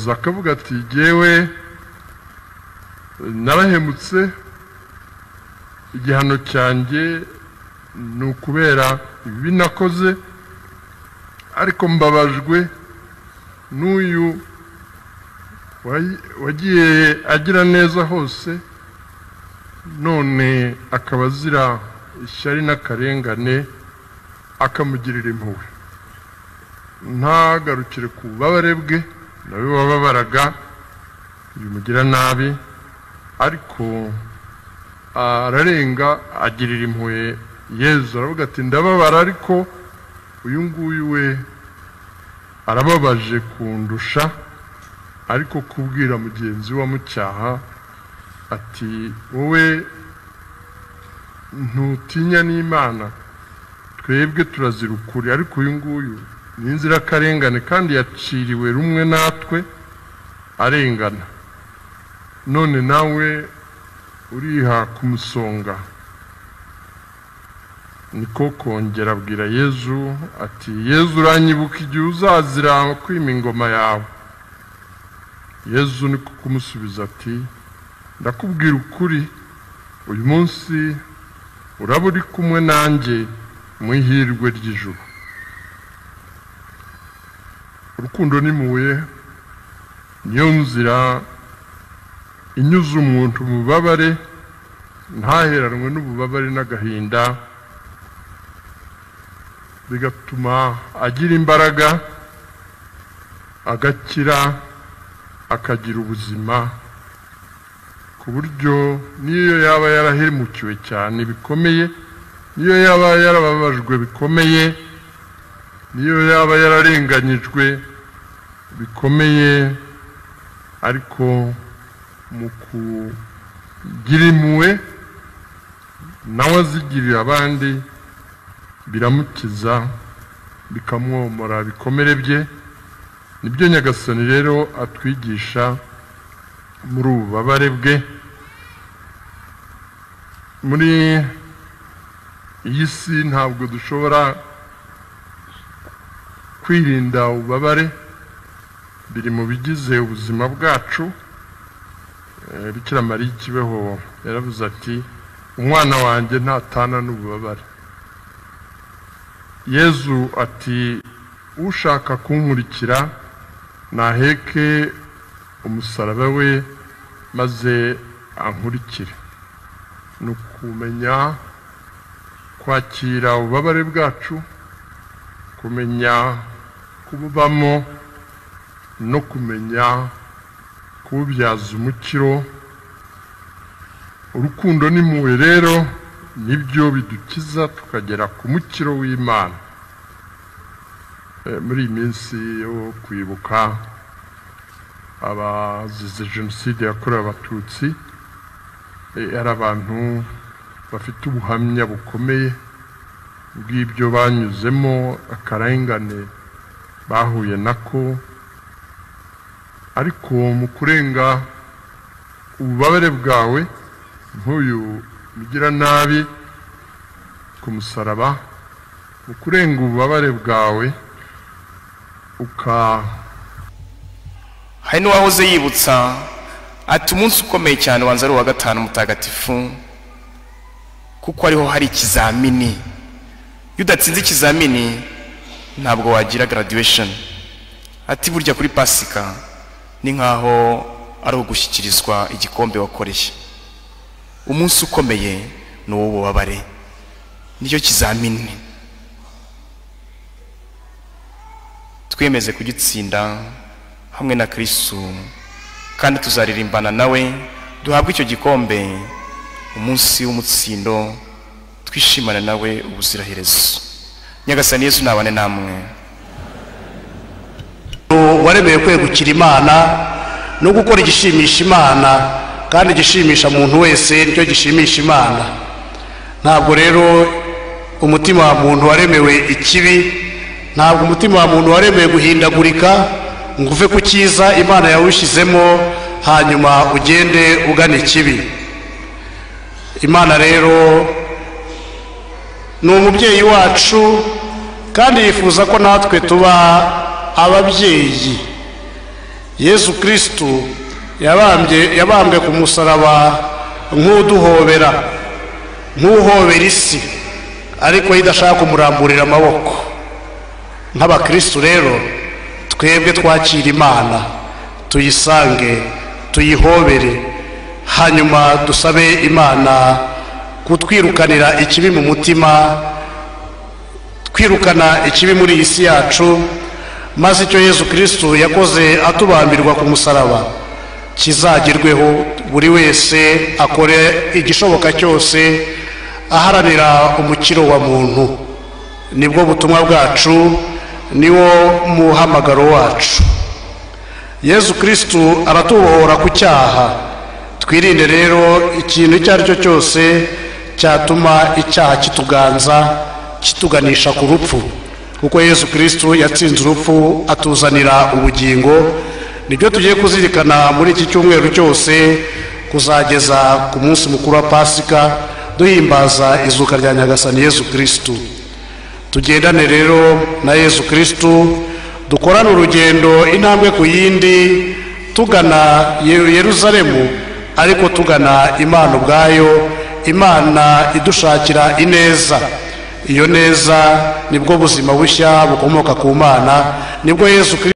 yicuza akavuga ati yewe narahemutse igihano cyanjye ni ukubera ibi nakoze ariko mbabajwe n'uyu wagiye agira neza hose none akaba azira ishyari n'akarengane akamugirira impuhwe ntagarukire ku bubabare bwe nawe wababaraga bimugira nabi ariko ararenga agirira impuhwe Yezu aravuga ati ndababara ariko uyu nguyu we arababaje kundusha ariko kubwira mugenzi wa mucyaha ati wowe ntutinya n'Imana twebwe turazira ukuri ariko uyu nguyu ni inzirakarengane kandi yaciriwe rumwe natwe arengana none nawe uriha kumusonga niko kongera abwira Yezu ati Yezu uranyibuka igihe uzazira kwima ingoma yawe Yezu niko kumusubiza ati ndakubwira ukuri uyu munsi uraba uri kumwe nanjye mu ihirwe ry'ijuru urukundo n'impuhwe niyo nzira inyuza umuntu mu bubabare ntaheranwe n'ububabare n'agahinda bigatuma agira imbaraga agakira akagira ubuzima ku buryo niyo yaba yarahemukiwe cyane bikomeye niyo yaba yarababajwe bikomeye niyo yaba yararenganyijwe bikomeye ariko mu kugira impuhwe nawe azigirira abandi biramukiza bikamwomora bikomere bye nibyo Nyagasani rero atwigisha muri ububabare bwe muri iyi si ntabwo dushobora kwirinda ububabare biri mu bigize ubuzima bwacu Bikira Mariya Kibeho yaravuze ati umwana wanjye ntatana n'ububabare Yezu ati ushaka kunkurikira naheke umusaraba we maze ankurikire ni ukumenya kwakira ububabare bwacu kumenya kububamo no kumenya kububyaza umukiro urukundo n'impuhwe rero nibyo bidukiza tukagera ku mukiro w'Imana muri iyi minsi yo kwibuka abazize jenoside yakorewe abatutsi ari abantu bafite ubuhamya bukomeye bw'ibyo banyuzemo akarengane bahuye nako ariko mu kurenga ububabare bwawe nk'uyu mugira nabi ku musaraba mu kurenga ububabare bwawe hari n'uwahoze yibutsa ati umunsi ukomeye cyane wanza ari uwa gatanu mutagatifu kuko ariho hari ikizamini iyo udatsinze ikizamini ntabwo wagira graduation ati burya kuri Pasika ni nkaho ari ugushyikirizwa igikombe wakoreye umunsi ukomeye ni uw'ububabare nicyo kizamini twemeze kugitsinda hamwe na Kristo kandi tuzaririmbana nawe duhabwe icyo gikombe umunsi w'umutsindo twishimana nawe ubuziraherezo Nyagasani Yesu nabane namwe waremeye kwegukira Imana no gukora igishimisha Imana kandi igishimisha umuntu wese nicyo gishimisha Imana ntabwo rero umutima wa muntu waremewe ikibi ntabwo umutima wa muntu waremewe guhindagurika ngo uve ku cyiza Imana yawushyizemo hanyuma ugende ugana ikibi Imana rero ni umubyeyi wacu kandi yifuza ko natwe tuba ababyeyi Yesu Kristo yabambwe ku musaraba nk'uduhobera, nk'uhobera isi, ariko idashaka kumuramburira amaboko. Nk'abakristo rero twebwe twakira Imana, tuyisange, tuyihobere, hanyuma dusabe Imana kutwirukanira ikibi mu mutima, kwirukana ikibi muri iyi si yacu, maze icyo Yesu Kristo yakoze atubambirwa ku musaraba kizagerweho, buri wese akore igishoboka cyose aharanira umukiro wa muntu. Nibwo butumwa bwacu, niwo muhamagaro wacu. Yesu Kristo aratubohora ku cyaha. Twirinde rero ikintu icyo ari cyo cyose cyatuma icyaha kituganza, kituganisha ku rupfu, kuko Yesu Kristo yatsinze urupfu atuzanira ubugingo. Nibyo tugiye kuzirikana muri iki cyumweru cyose kuzageza ku munsi mukuru wa Pasika, duhimbaza izuka rya Nyagasani Yesu Kristo. Tugendane rero na Yesu Kristo, dukorane urugendo intambwe ku yindi tugana Yerusalemu, ariko tugana Imana ubwayo, Imana idushakira ineza. Iyo neza nibwo buzima bushya bukomoka ku Mana, nibwo Yesu Kristo